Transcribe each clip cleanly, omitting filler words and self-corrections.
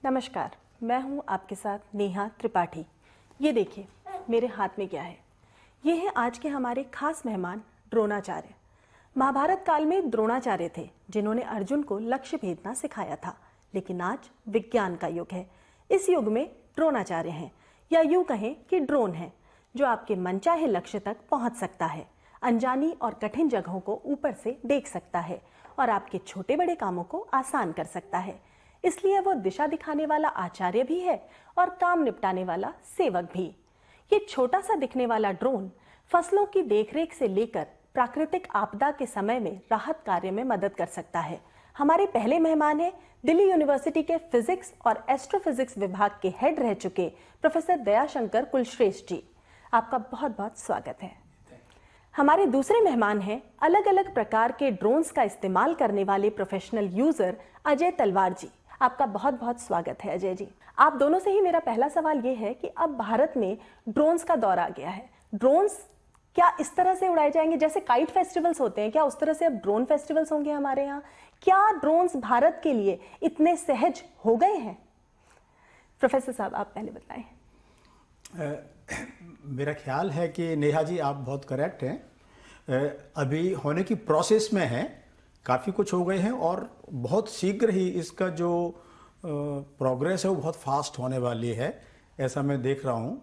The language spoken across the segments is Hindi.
नमस्कार, मैं हूं आपके साथ नेहा त्रिपाठी। ये देखिए मेरे हाथ में क्या है। ये है आज के हमारे खास मेहमान द्रोणाचार्य। महाभारत काल में द्रोणाचार्य थे जिन्होंने अर्जुन को लक्ष्य भेदना सिखाया था। लेकिन आज विज्ञान का युग है। इस युग में द्रोणाचार्य हैं, या यूं कहें कि ड्रोन है, जो आपके मनचाहे लक्ष्य तक पहुंच सकता है, अनजानी और कठिन जगहों को ऊपर से देख सकता है और आपके छोटे बड़े कामों को आसान कर सकता है। इसलिए वो दिशा दिखाने वाला आचार्य भी है और काम निपटाने वाला सेवक भी। ये छोटा सा दिखने वाला ड्रोन फसलों की देखरेख से लेकर प्राकृतिक आपदा के समय में राहत कार्य में मदद कर सकता है। हमारे पहले मेहमान हैं दिल्ली यूनिवर्सिटी के फिजिक्स और एस्ट्रोफिजिक्स विभाग के हेड रह चुके प्रोफेसर दयाशंकर कुलश्रेष्ठ जी। आपका बहुत बहुत स्वागत है। हमारे दूसरे मेहमान हैं अलग अलग प्रकार के ड्रोन्स का इस्तेमाल करने वाले प्रोफेशनल यूजर अजय तलवार जी। आपका बहुत बहुत स्वागत है अजय जी। आप दोनों से ही मेरा पहला सवाल ये है कि अब भारत में ड्रोन्स का दौर आ गया है। ड्रोन्स क्या इस तरह से उड़ाए जाएंगे जैसे काइट फेस्टिवल्स होते हैं, क्या उस तरह से अब ड्रोन फेस्टिवल्स होंगे हमारे यहाँ? क्या ड्रोन्स भारत के लिए इतने सहज हो गए हैं? प्रोफेसर साहब आप पहले बताएं। मेरा ख्याल है कि नेहा जी आप बहुत करेक्ट हैं। अभी होने की प्रोसेस में है, काफ़ी कुछ हो गए हैं और बहुत शीघ्र ही इसका जो प्रोग्रेस है वो बहुत फास्ट होने वाली है, ऐसा मैं देख रहा हूँ।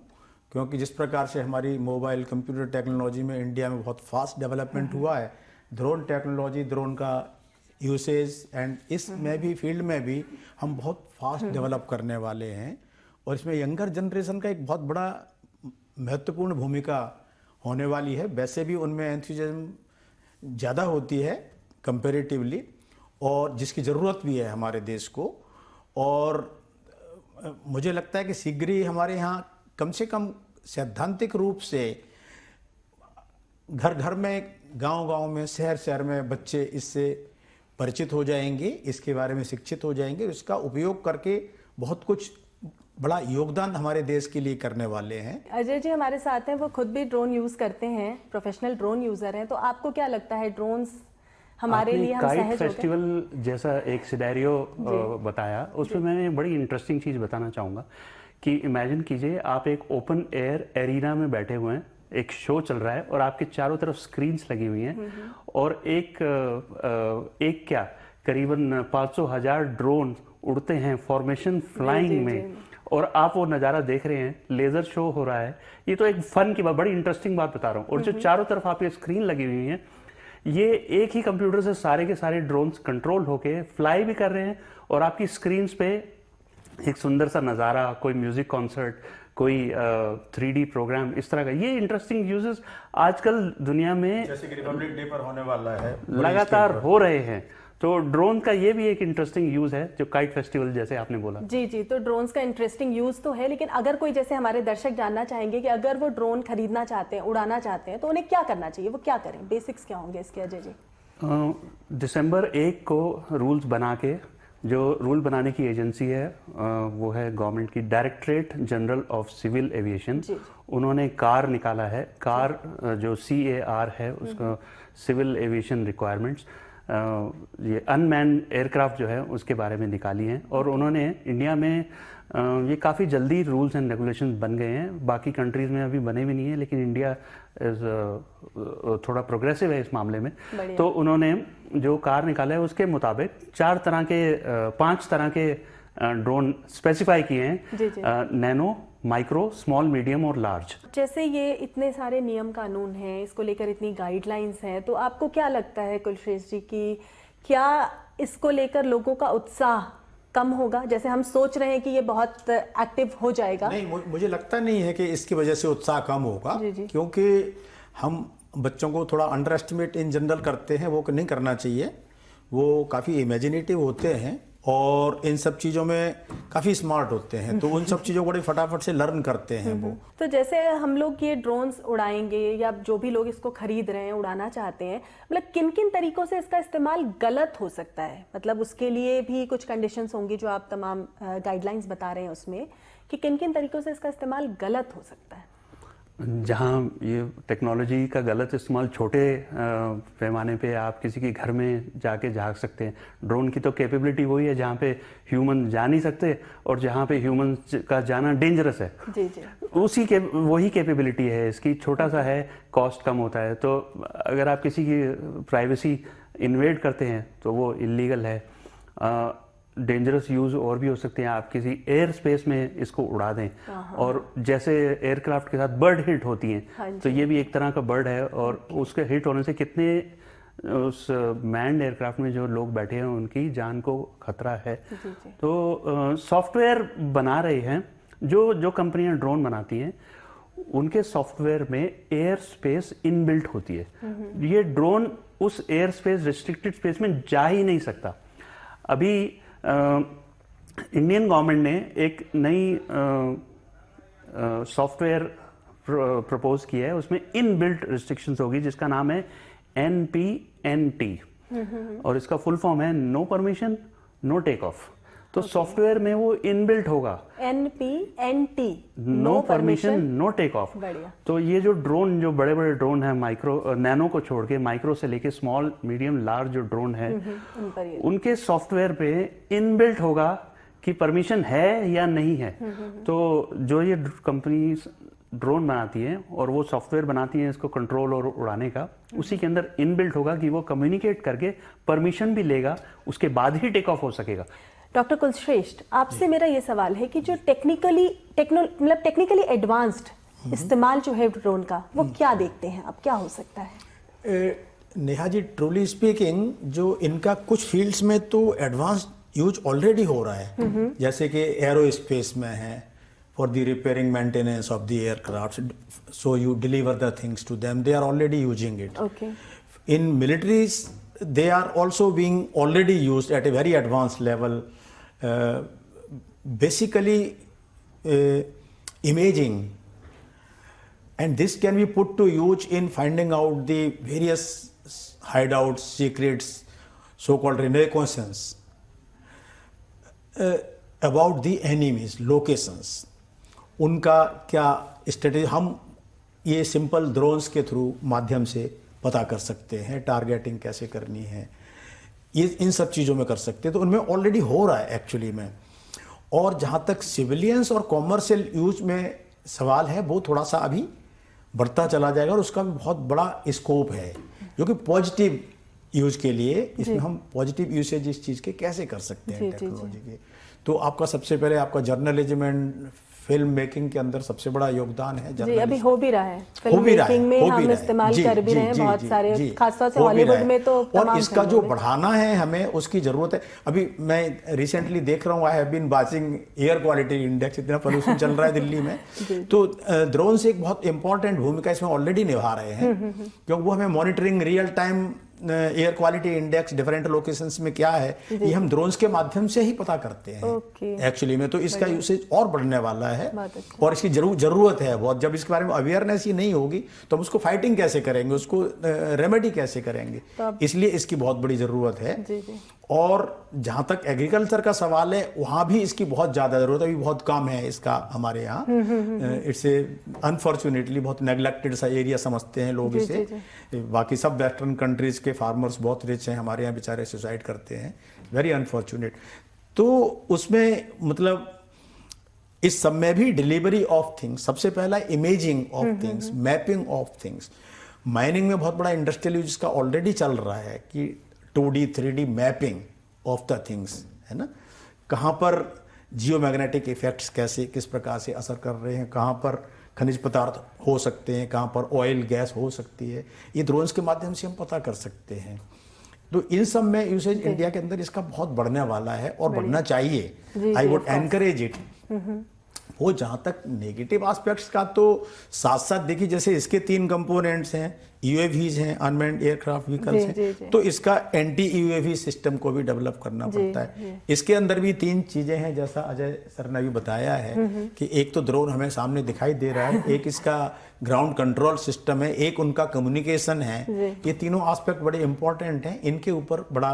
क्योंकि जिस प्रकार से हमारी मोबाइल कंप्यूटर टेक्नोलॉजी में इंडिया में बहुत फास्ट डेवलपमेंट हुआ है, ड्रोन टेक्नोलॉजी, ड्रोन का यूसेज एंड इसमें भी फील्ड में भी हम बहुत फास्ट डेवलप करने वाले हैं। और इसमें यंगर जनरेशन का एक बहुत बड़ा महत्वपूर्ण भूमिका होने वाली है। वैसे भी उनमें एंथुसियाज्म ज़्यादा होती है कंपैरेटिवली, और जिसकी ज़रूरत भी है हमारे देश को। और मुझे लगता है कि शीघ्र ही हमारे यहाँ कम से कम सैद्धांतिक रूप से घर घर में, गांव गांव में, शहर शहर में बच्चे इससे परिचित हो जाएंगे, इसके बारे में शिक्षित हो जाएंगे। इसका उपयोग करके बहुत कुछ बड़ा योगदान हमारे देश के लिए करने वाले हैं। अजय जी हमारे साथ हैं, वो खुद भी ड्रोन यूज करते हैं, प्रोफेशनल ड्रोन यूजर हैं। तो आपको क्या लगता है ड्रोन्स हमारे लिए हम सहज हो गए? फेस्टिवल जैसा एक सिनेरियो बताया, उसमें मैं बड़ी इंटरेस्टिंग चीज़ बताना चाहूँगा कि इमेजिन कीजिए आप एक ओपन एयर एरिना में बैठे हुए हैं, एक शो चल रहा है और आपके चारों तरफ स्क्रीन्स लगी हुई हैं और एक क्या करीबन 500,000 ड्रोन उड़ते हैं फॉर्मेशन फ्लाइंग में, और आप वो नज़ारा देख रहे हैं, लेज़र शो हो रहा है। ये तो एक फन की बात, बड़ी इंटरेस्टिंग बात बता रहा हूँ। और जो चारों तरफ आपकी स्क्रीन लगी हुई है, ये एक ही कंप्यूटर से सारे के सारे ड्रोन्स कंट्रोल होके फ्लाई भी कर रहे हैं और आपकी स्क्रीन्स पे एक सुंदर सा नज़ारा, कोई म्यूजिक कॉन्सर्ट, कोई 3D प्रोग्राम, इस तरह का। ये इंटरेस्टिंग यूजेस आजकल दुनिया में जैसे कि रिपब्लिक डे पर होने वाला है लगातार हो रहे हैं। तो ड्रोन का ये भी एक इंटरेस्टिंग यूज है, जो काइट फेस्टिवल जैसे आपने बोला। जी जी, तो ड्रोन्स का इंटरेस्टिंग यूज तो है, लेकिन अगर कोई, जैसे हमारे दर्शक जानना चाहेंगे कि अगर वो ड्रोन खरीदना चाहते हैं, उड़ाना चाहते हैं, तो उन्हें क्या करना चाहिए, वो क्या करें? बेसिक्स क्या होंगे इसके अजय जी? दिसंबर 1 को रूल्स बना के, जो रूल बनाने की एजेंसी है वो है गवर्नमेंट की directorate general of civil aviation. उन्होंने कार निकाला है, कार जो CAR है, उसको सिविल एविएशन रिक्वायरमेंट्स, ये अनमैन्ड एयरक्राफ्ट जो है उसके बारे में निकाली हैं। और उन्होंने इंडिया में ये काफ़ी जल्दी रूल्स एंड रेगुलेशंस बन गए हैं। बाकी कंट्रीज़ में अभी बने भी नहीं है, लेकिन इंडिया थोड़ा प्रोग्रेसिव है इस मामले में। तो उन्होंने जो कार निकाला है उसके मुताबिक 5 तरह के ड्रोन स्पेसिफाई किए हैं, नैनो, माइक्रो, स्मॉल, मीडियम और लार्ज। जैसे ये इतने सारे नियम कानून हैं, इसको लेकर इतनी गाइडलाइंस हैं, तो आपको क्या लगता है कुलश्रेष्ठ जी की क्या इसको लेकर लोगों का उत्साह कम होगा? जैसे हम सोच रहे हैं कि ये बहुत एक्टिव हो जाएगा। नहीं, मुझे लगता नहीं है कि इसकी वजह से उत्साह कम होगा। क्योंकि हम बच्चों को थोड़ा अंडर एस्टिमेट इन जनरल करते हैं, वो नहीं करना चाहिए। वो काफ़ी इमेजिनेटिव होते हैं और इन सब चीज़ों में काफ़ी स्मार्ट होते हैं, तो उन सब चीज़ों को बड़े फटाफट से लर्न करते हैं वो। तो जैसे हम लोग ये ड्रोन्स उड़ाएंगे, या जो भी लोग इसको खरीद रहे हैं, उड़ाना चाहते हैं, मतलब किन किन तरीकों से इसका इस्तेमाल गलत हो सकता है? मतलब उसके लिए भी कुछ कंडीशंस होंगी जो आप तमाम गाइडलाइंस बता रहे हैं उसमें, कि किन किन तरीकों से इसका इस्तेमाल गलत हो सकता है? जहाँ ये टेक्नोलॉजी का गलत इस्तेमाल छोटे पैमाने पे आप किसी के घर में जाके झांक सकते हैं। ड्रोन की तो कैपेबिलिटी वही है जहाँ पे ह्यूमन जा नहीं सकते और जहाँ पे ह्यूमन का जाना डेंजरस है। जी जी। वही कैपेबिलिटी है इसकी, छोटा सा है, कॉस्ट कम होता है। तो अगर आप किसी की प्राइवेसी इन्वेड करते हैं तो वो इलीगल है। डेंजरस यूज और भी हो सकते हैं, आप किसी एयर स्पेस में इसको उड़ा दें। और जैसे एयरक्राफ्ट के साथ बर्ड हिट होती हैं, तो ये भी एक तरह का बर्ड है और उसके हिट होने से कितने उस मैन्ड एयरक्राफ्ट में जो लोग बैठे हैं उनकी जान को खतरा है। तो सॉफ्टवेयर बना रहे हैं, जो कंपनियां ड्रोन बनाती हैं उनके सॉफ्टवेयर में एयर स्पेस इनबिल्ट होती है। ये ड्रोन उस एयर स्पेस, रिस्ट्रिक्टेड स्पेस में जा ही नहीं सकता। अभी इंडियन गवर्नमेंट ने एक नई सॉफ्टवेयर प्रपोज किया है, उसमें इनबिल्ट रिस्ट्रिक्शंस होगी जिसका नाम है NPNT और इसका फुल फॉर्म है no permission no take off. तो सॉफ्टवेयर में वो इनबिल्ट होगा NPNT, no permission no take off. बढ़िया। तो ये जो ड्रोन, जो बड़े बड़े ड्रोन है, माइक्रो नैनो को छोड़ के, माइक्रो से लेके स्मॉल मीडियम लार्ज जो ड्रोन है, उनके सॉफ्टवेयर पे इनबिल्ट होगा कि परमिशन है या नहीं है। तो जो ये कंपनी ड्रोन बनाती हैं और वो सॉफ्टवेयर बनाती हैं इसको कंट्रोल और उड़ाने का, उसी के अंदर इनबिल्ट होगा कि वो कम्युनिकेट करके परमिशन भी लेगा, उसके बाद ही टेक ऑफ हो सकेगा। डॉक्टर कुलश्रेष्ठ, आपसे मेरा ये सवाल है कि जो टेक्निकली एडवांस्ड इस्तेमाल जो है ड्रोन का, वो क्या देखते हैं अब, क्या हो सकता है? नेहा जी, ट्रूली स्पीकिंग, जो इनका कुछ फील्ड्स में तो एडवांस यूज ऑलरेडी हो रहा है, जैसे कि एरोस्पेस में है, for the repairing maintenance of the aircraft, so you deliver the things to them, they are already using it. Okay. In militaries they are also being already used at a very advanced level, basically imaging, and this can be put to use in finding out the various hideouts, secrets, so-called reconnaissance about the enemies locations, उनका क्या स्ट्रेटेजी हम ये सिंपल ड्रोन्स के थ्रू माध्यम से पता कर सकते हैं, टारगेटिंग कैसे करनी है, ये इन सब चीज़ों में कर सकते हैं। तो उनमें ऑलरेडी हो रहा है एक्चुअली में। और जहाँ तक सिविलियंस और कॉमर्शियल यूज में सवाल है, वो थोड़ा सा अभी बढ़ता चला जाएगा और उसका भी बहुत बड़ा स्कोप है, जो कि पॉजिटिव यूज के लिए, इसमें हम पॉजिटिव यूसेज इस चीज़ के कैसे कर सकते हैं टेक्नोलॉजी के। तो आपका सबसे पहले आपका जर्नलिज्म एंड फिल्म मेकिंग के अंदर सबसे बड़ा योगदान है। जी, अभी हो भी रहा है, फिल्म मेकिंग में हम इस्तेमाल कर भी रहे हैं बहुत सारे, खासतौर से हॉलीवुड में तो तमाम। और इसका जो बढ़ाना है हमें, उसकी जरूरत है। अभी मैं रिसेंटली देख रहा हूँ, I have been watching air quality index, इतना पोल्यूशन चल रहा है दिल्ली में, तो ड्रोन से एक बहुत इंपॉर्टेंट भूमिका इसमें ऑलरेडी निभा रहे हैं, क्योंकि वो हमें monitoring, real time air quality index different locations में क्या है, ये हम ड्रोन्स के माध्यम से ही पता करते हैं एक्चुअली में। तो इसका यूसेज और बढ़ने वाला है और इसकी जरूरत है बहुत। जब इसके बारे में अवेयरनेस ही नहीं होगी तो हम उसको फाइटिंग कैसे करेंगे, उसको रेमेडी कैसे करेंगे, इसलिए इसकी बहुत बड़ी जरूरत है। और जहाँ तक एग्रीकल्चर का सवाल है, वहाँ भी इसकी बहुत ज़्यादा ज़रूरत है, अभी बहुत कम है इसका हमारे यहाँ। इट्स अनफॉर्चुनेटली बहुत नेग्लेक्टेड सा एरिया समझते हैं लोग इसे। बाकी सब वेस्टर्न कंट्रीज के फार्मर्स बहुत रिच हैं, हमारे यहाँ बेचारे सुसाइड करते हैं, वेरी अनफॉर्चुनेट। तो उसमें मतलब इस सब में भी डिलीवरी ऑफ थिंग्स, सबसे पहला imaging of things, mapping of things. Mining में बहुत बड़ा इंडस्ट्रियल यूज इसका ऑलरेडी चल रहा है कि 2D 3D mapping of the things, है ना, कहाँ पर जियोमैग्नेटिक इफेक्ट्स कैसे किस प्रकार से असर कर रहे हैं, कहाँ पर खनिज पदार्थ हो सकते हैं, कहाँ पर ऑयल गैस हो सकती है, ये ड्रोन्स के माध्यम से हम पता कर सकते हैं। तो इन सब में यूसेज इंडिया के अंदर इसका बहुत बढ़ने वाला है और बढ़ना चाहिए। I would encourage it. वो जहाँ तक नेगेटिव एस्पेक्ट्स का, तो साथ साथ देखिए, जैसे इसके 3 कंपोनेंट्स हैं, यूएवीज हैं, अनमैन्ड एयरक्राफ्ट व्हीकल्स हैं, तो इसका एंटी यूएवी सिस्टम को भी डेवलप करना पड़ता है। इसके अंदर भी 3 चीजें हैं, जैसा अजय सर ने भी बताया है कि एक तो ड्रोन हमें सामने दिखाई दे रहा है, एक इसका ग्राउंड कंट्रोल सिस्टम है, एक उनका कम्युनिकेशन है। ये तीनों एस्पेक्ट बड़े इंपॉर्टेंट हैं, इनके ऊपर बड़ा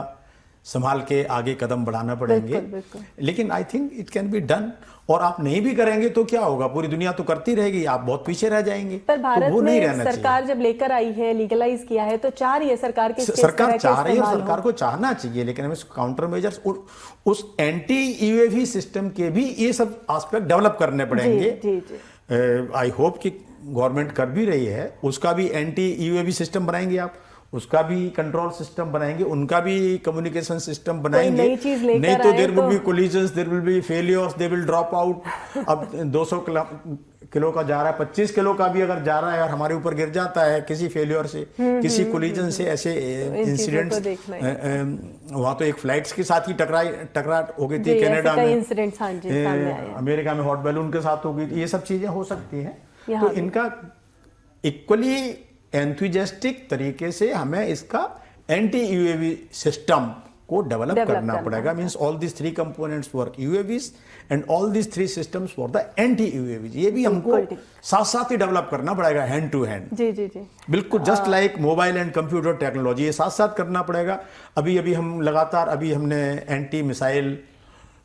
संभाल के आगे कदम बढ़ाना पड़ेंगे। बिल्कुल। लेकिन I think it can be done. और आप नहीं भी करेंगे तो क्या होगा, पूरी दुनिया तो करती रहेगी, आप बहुत पीछे रह जाएंगे। पर भारत तो वो नहीं में रहना सरकार जब लेकर आई है, लीगलाइज किया है, तो चाह रही है सरकार के सरकार चाह रही है और सरकार को चाहना चाहिए, लेकिन हमें काउंटर मेजर्स उस एंटी यूएवी सिस्टम के भी ये सब एस्पेक्ट डेवलप करने पड़ेंगे। जी। आई होप कि गवर्नमेंट कर भी रही है, उसका भी एंटी यूएवी सिस्टम बनाएंगे आप, उसका भी कंट्रोल सिस्टम बनाएंगे, उनका भी कम्युनिकेशन सिस्टम बनाएंगे। नई चीज लेकर नहीं तो there I will be collisions, there will be failures, they will drop out. अब 200 किलो का जा रहा है, 25 किलो का भी अगर जा रहा है और हमारे ऊपर गिर जाता है किसी फेलियर से, किसी कोलिजन से, ऐसे इंसिडेंट्स। वहां तो एक फ्लाइट्स के साथ ही टकराट हो गई थी कनाडा में, अमेरिका में हॉट बैलून के साथ हो गई थी। ये सब चीजें हो सकती हैं, तो इनका इक्वली एंथुजियास्टिक तरीके से हमें इसका एंटी यूएवी सिस्टम को डेवलप करना पड़ेगा। Means all this 3 components work, UAVs and all this 3 systems for the anti UAVs. ये भी हमको साथ साथ ही डेवलप करना पड़ेगा, हैंड टू हैंड। जी। बिल्कुल just like mobile and computer technology, ये साथ साथ करना पड़ेगा। अभी हम लगातार हमने एंटी मिसाइल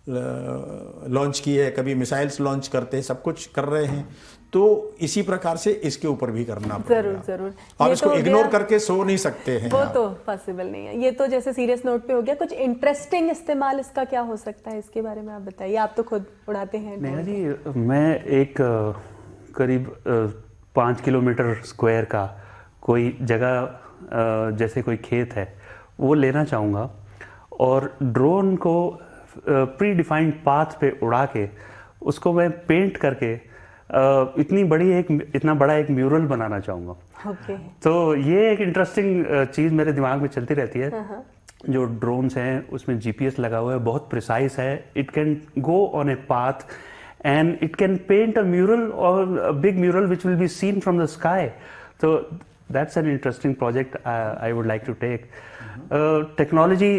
लॉन्च की है, कभी मिसाइल्स लॉन्च करते हैं, सब कुछ कर रहे हैं। तो इसी प्रकार से इसके ऊपर भी करना पड़ेगा। जरूर। और इसको इग्नोर करके सो नहीं सकते हैं, वो तो पॉसिबल नहीं है। ये तो जैसे सीरियस नोट पे हो गया, कुछ इंटरेस्टिंग इस्तेमाल इसका क्या हो सकता है, इसके बारे में आप बताइए। आप तो खुद उड़ाते हैं। नेहा जी, मैं एक करीब 5 किलोमीटर स्क्वायर का कोई जगह, जैसे कोई खेत है, वो लेना चाहूँगा और ड्रोन को प्री डिफाइंड पाथ पे उड़ा के उसको मैं पेंट करके इतना बड़ा एक म्यूरल बनाना चाहूँगा। Okay. तो ये एक इंटरेस्टिंग चीज़ मेरे दिमाग में चलती रहती है। जो ड्रोन्स हैं उसमें जीपीएस लगा हुआ है, बहुत प्रिसाइज है। It can go on a path and it can paint a mural और a big mural which will be seen from the sky. तो that's an interesting project I would like to take. Technology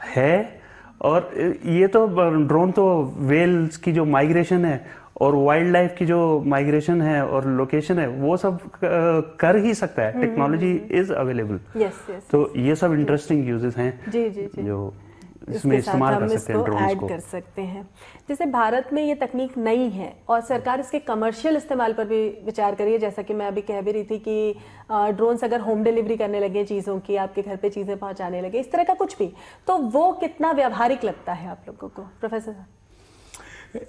है, और ये तो ड्रोन तो वेल्स की जो माइग्रेशन है और वाइल्ड लाइफ की जो माइग्रेशन है और लोकेशन है, वो सब कर ही सकता है। Technology is available. तो ये सब इंटरेस्टिंग यूजेस हैं जी। जो इसमें इस्तेमाल कर सकते हैं, ड्रोन्स को कर सकते हैं। जैसे भारत में ये तकनीक नई है और सरकार इसके कमर्शियल इस्तेमाल पर भी विचार करी है। जैसा कि मैं अभी कह भी रही थी कि ड्रोन्स अगर होम डिलीवरी करने लगे चीज़ों की, आपके घर पे चीज़ें पहुंचाने लगे, इस तरह का कुछ भी, तो वो कितना व्यावहारिक लगता है आप लोगों को, प्रोफेसर साहब?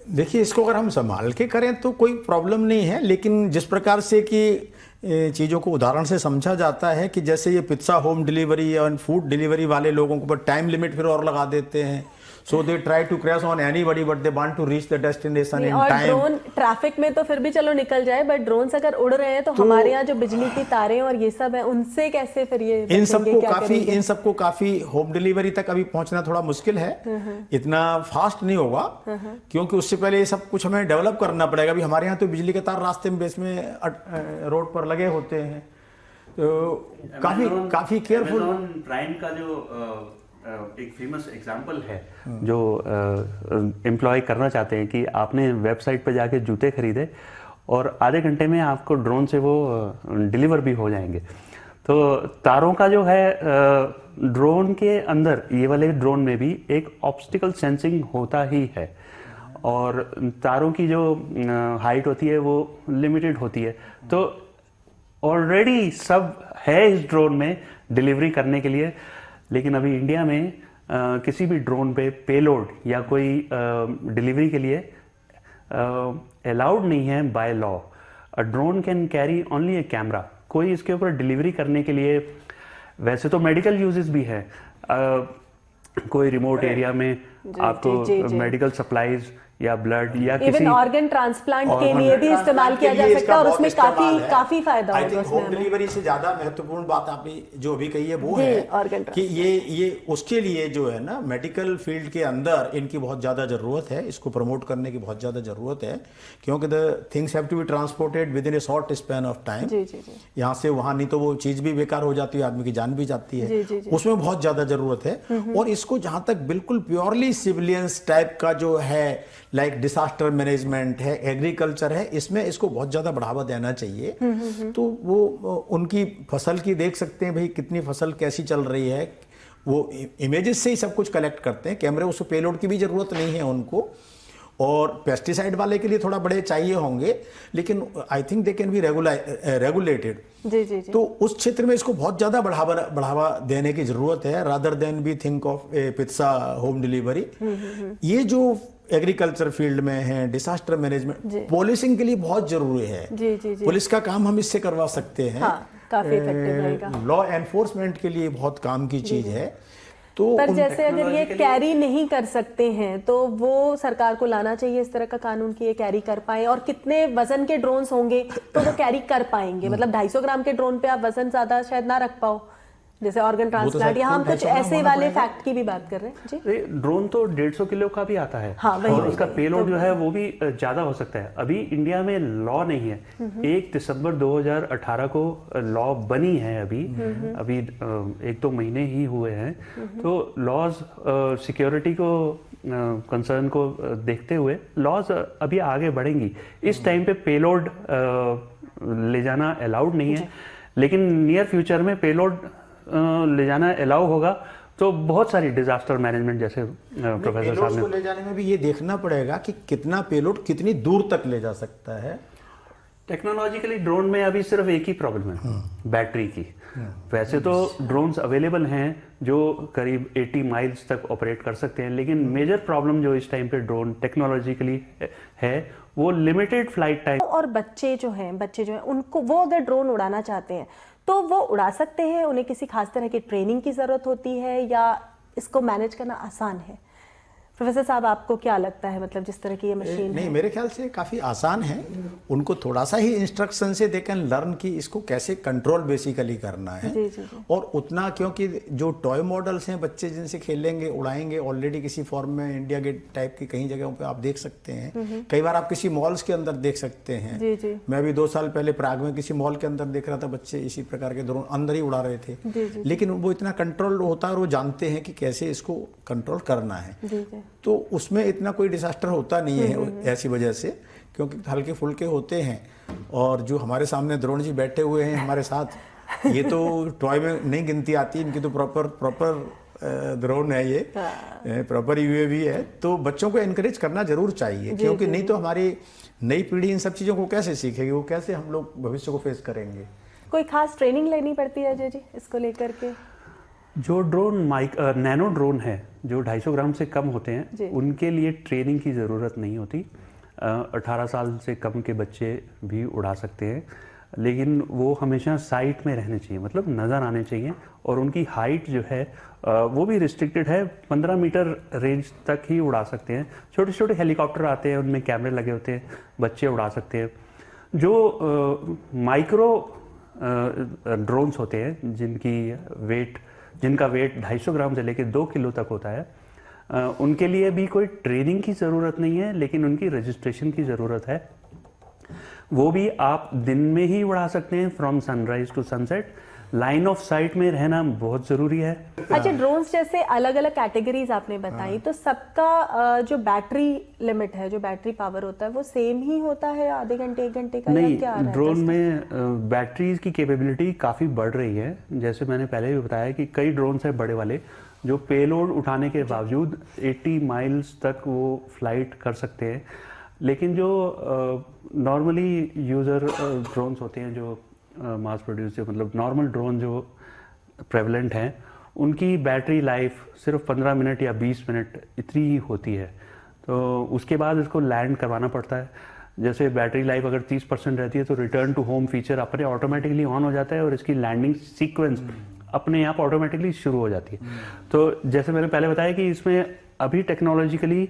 देखिए, इसको अगर हम संभाल के करें तो कोई प्रॉब्लम नहीं है, लेकिन जिस प्रकार से कि चीज़ों को उदाहरण से समझा जाता है कि जैसे ये पिज्ज़ा होम डिलीवरी या फूड डिलीवरी वाले लोगों को टाइम लिमिट फिर और लगा देते हैं, so they try to crash on anybody but they want to reach the destination in time. Drone traffic में तो फिर भी चलो निकल जाए, बट ड्रोन्स अगर उड़ रहे हैं तो हमारे यहाँ जो बिजली की तारें और ये सब है, उनसे कैसे फिर ये इन सबको काफी होम डिलीवरी तक अभी पहुंचना थोड़ा मुश्किल है, इतना फास्ट नहीं होगा, क्योंकि उससे पहले ये सब कुछ हमें डेवलप करना पड़ेगा। अभी हमारे यहाँ तो बिजली के तार रास्ते में बेस में रोड पर लगे होते हैं, तो काफी केयरफुल। प्राइम का जो एक फेमस एग्जांपल है, जो एम्प्लॉय करना चाहते हैं कि आपने वेबसाइट पर जाके जूते खरीदे और आधे घंटे में आपको ड्रोन से वो डिलीवर भी हो जाएंगे। तो तारों का जो है ड्रोन के अंदर, ये वाले ड्रोन में भी एक ऑब्स्टिकल सेंसिंग होता ही है, और तारों की जो हाइट होती है वो लिमिटेड होती है। तो ऑलरेडी सब है इस ड्रोन में डिलीवरी करने के लिए, लेकिन अभी इंडिया में किसी भी ड्रोन पे पेलोड या कोई डिलीवरी के लिए अलाउड नहीं है by law. A drone can carry only A camera. कोई इसके ऊपर डिलीवरी करने के लिए, वैसे तो मेडिकल यूजेस भी है, कोई रिमोट एरिया में आपको मेडिकल सप्लाईज या ब्लड या किसी ऑर्गन ट्रांसप्लांट के लिए भी इस्तेमाल किया जा सकता है, और उसमें काफी फायदा होगा। होम डिलीवरी से ज्यादा महत्वपूर्ण बात आपने जो अभी कही है वो है कि ये उसके लिए जो है ना, मेडिकल फील्ड के अंदर इनकी बहुत ज्यादा जरूरत है, इसको प्रमोट करने की बहुत ज्यादा जरूरत है, क्योंकि the things have to be transported within a short span of time. यहाँ से वहां, नहीं तो वो चीज भी बेकार हो जाती है, आदमी की जान भी जाती है, उसमें बहुत ज्यादा जरूरत है। और इसको जहां तक बिल्कुल प्योरली सिविलियंस टाइप का जो है, लाइक डिसास्टर मैनेजमेंट है, एग्रीकल्चर है, इसमें इसको बहुत ज्यादा बढ़ावा देना चाहिए। तो वो उनकी फसल की देख सकते हैं भाई, कितनी फसल कैसी चल रही है, वो इमेजेस से ही सब कुछ कलेक्ट करते हैं। कैमरे उसको पेलोड की भी ज़रूरत नहीं है उनको, और पेस्टिसाइड वाले के लिए थोड़ा बड़े चाहिए होंगे, लेकिन I think they can be regulated. जी जी जी। तो उस क्षेत्र में इसको बहुत ज़्यादा बढ़ावा देने की ज़रूरत है, rather than B think of A pizza home delivery. ये जो एग्रीकल्चर फील्ड में है, डिजास्टर मैनेजमेंट, पुलिसिंग के लिए बहुत जरूरी है। जी जी जी। पुलिस का काम हम इससे करवा सकते हैं। हाँ, काफी इफेक्टिव रहेगा। लॉ एनफोर्समेंट के लिए बहुत काम की चीज है। तो पर जैसे अगर ये कैरी नहीं कर सकते हैं तो वो सरकार को लाना चाहिए इस तरह का कानून कि ये कैरी कर पाए। और कितने वजन के ड्रोन्स होंगे तो वो कैरी कर पाएंगे? मतलब 250 ग्राम के ड्रोन पे आप वजन ज्यादा शायद ना रख पाओ, जैसे ऑर्गन ट्रांसप्लांट, या हम कुछ ऐसे वाले फैक्ट की भी बात कर रहे हैं जी। ड्रोन तो 150 किलो का भी आता है। हाँ, वही, और वही, उसका वही, पेलोड जो है वो भी ज्यादा हो सकता है। अभी इंडिया में लॉ नहीं है। 1 दिसंबर 2018 को लॉ बनी है। अभी 1-2 महीने ही हुए हैं। तो लॉज सिक्योरिटी को कंसर्न को देखते हुए लॉज अभी आगे बढ़ेंगी। इस टाइम पे पेलोड ले जाना अलाउड नहीं है, लेकिन नियर फ्यूचर में पेलोड ले जाना अलाउ होगा तो बहुत सारी डिजास्टर मैनेजमेंट, जैसे प्रोफेसर साहब ने, को ले जाने में भी ये देखना पड़ेगा कि कितना पेलोड कितनी दूर तक ले जा सकता है। टेक्नोलॉजिकली ड्रोन में अभी सिर्फ एक ही प्रॉब्लम है, बैटरी की। वैसे तो ड्रोन्स अवेलेबल हैं जो करीब 80 माइल्स तक ऑपरेट कर सकते हैं, लेकिन मेजर प्रॉब्लम जो इस टाइम पे ड्रोन टेक्नोलॉजिकली है वो लिमिटेड फ्लाइट टाइम। और बच्चे जो हैं उनको, वो अगर ड्रोन उड़ाना चाहते हैं तो वो उड़ा सकते हैं? उन्हें किसी खास तरह की ट्रेनिंग की जरूरत होती है या इसको मैनेज करना आसान है? प्रोफेसर साहब, आपको क्या लगता है, मतलब जिस तरह की ये मशीन नहीं, है? मेरे ख्याल से काफ़ी आसान है। उनको थोड़ा सा ही इंस्ट्रक्शन से दे कैन लर्न कि इसको कैसे कंट्रोल बेसिकली करना है। जी, जी, जी। और उतना, क्योंकि जो टॉय मॉडल्स हैं बच्चे जिनसे खेलेंगे, उड़ाएंगे, ऑलरेडी किसी फॉर्म में इंडिया गेट टाइप की कई जगहों पे आप देख सकते हैं। कई बार आप किसी मॉल्स के अंदर देख सकते हैं। जी, जी। मैं भी 2 साल पहले प्राग में किसी मॉल के अंदर देख रहा था, बच्चे इसी प्रकार के ड्रोन अंदर ही उड़ा रहे थे। जी, जी। लेकिन वो इतना कंट्रोल होता है और वो जानते हैं कि कैसे इसको कंट्रोल करना है। जी, जी। तो उसमें इतना कोई डिजास्टर होता नहीं है ऐसी वजह से, क्योंकि हल्के फुल्के होते हैं। और जो हमारे सामने द्रोण जी बैठे हुए हैं हमारे साथ, ये तो टॉय में नहीं गिनती आती, इनकी तो प्रॉपर ड्रोन है, ये प्रॉपर यूएवी है। तो बच्चों को एनकरेज करना जरूर चाहिए, क्योंकि नहीं तो हमारी नई पीढ़ी इन सब चीज़ों को कैसे सीखेगी, वो कैसे हम लोग भविष्य को फेस करेंगे। कोई खास ट्रेनिंग लेनी पड़ती है अजय जी इसको लेकर के? जो ड्रोन नैनो ड्रोन है जो 250 ग्राम से कम होते हैं, उनके लिए ट्रेनिंग की ज़रूरत नहीं होती। 18 साल से कम के बच्चे भी उड़ा सकते हैं, लेकिन वो हमेशा साइट में रहने चाहिए, मतलब नज़र आने चाहिए। और उनकी हाइट जो है वो भी रिस्ट्रिक्टेड है, 15 मीटर रेंज तक ही उड़ा सकते हैं। छोटे छोटे हेलीकॉप्टर आते हैं, उनमें कैमरे लगे होते हैं, बच्चे उड़ा सकते हैं। जो माइक्रो ड्रोन्स होते हैं जिनका वेट 250 ग्राम से लेकर 2 किलो तक होता है, उनके लिए भी कोई ट्रेनिंग की ज़रूरत नहीं है, लेकिन उनकी रजिस्ट्रेशन की ज़रूरत है। वो भी आप दिन में ही उड़ा सकते हैं, from sunrise to sunset. Line of sight में रहना बहुत ज़रूरी है। अच्छा, ड्रोन्स जैसे अलग अलग कैटेगरीज आपने बताई, तो सबका जो बैटरी लिमिट है, जो बैटरी पावर होता है, वो सेम ही होता है? आधे घंटे 1 घंटे का? नहीं, क्या ड्रोन में बैटरीज की कैपेबिलिटी काफ़ी बढ़ रही है। जैसे मैंने पहले भी बताया कि कई ड्रोन्स हैं बड़े वाले जो पेलोड उठाने के बावजूद 80 माइल्स तक वो फ्लाइट कर सकते हैं। लेकिन जो नॉर्मली यूज़र ड्रोन्स होते हैं, जो मास प्रोड्यूस, मतलब नॉर्मल ड्रोन जो प्रेवलेंट हैं, उनकी बैटरी लाइफ सिर्फ 15 मिनट या 20 मिनट इतनी ही होती है। तो उसके बाद इसको लैंड करवाना पड़ता है। जैसे बैटरी लाइफ अगर 30% रहती है तो रिटर्न टू होम फीचर अपने ऑटोमेटिकली ऑन हो जाता है और इसकी लैंडिंग सीक्वेंस अपने आप ऑटोमेटिकली शुरू हो जाती है। तो जैसे मैंने पहले बताया कि इसमें अभी टेक्नोलॉजिकली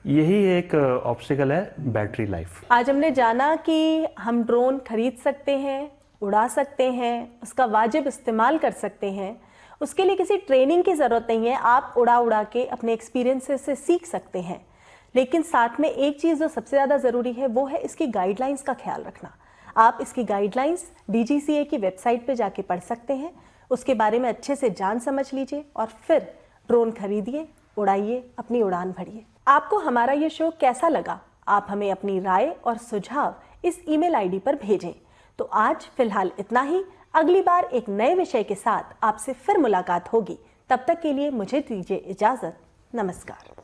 यही एक ऑब्स्टिकल है, बैटरी लाइफ। आज हमने जाना कि हम ड्रोन खरीद सकते हैं, उड़ा सकते हैं, उसका वाजिब इस्तेमाल कर सकते हैं, उसके लिए किसी ट्रेनिंग की ज़रूरत नहीं है, आप उड़ा के अपने एक्सपीरियंसेस से सीख सकते हैं। लेकिन साथ में एक चीज़ जो सबसे ज़्यादा ज़रूरी है वो है इसकी गाइडलाइंस का ख्याल रखना। आप इसकी गाइडलाइंस DGCA की वेबसाइट पे जाके पढ़ सकते हैं, उसके बारे में अच्छे से जान समझ लीजिए और फिर ड्रोन खरीदिए, उड़ाइए, अपनी उड़ान भरिए। आपको हमारा ये शो कैसा लगा? आप हमें अपनी राय और सुझाव इस ईमेल ID पर भेजें। तो आज फिलहाल इतना ही। अगली बार एक नए विषय के साथ आपसे फिर मुलाकात होगी। तब तक के लिए मुझे दीजिए इजाज़त। नमस्कार।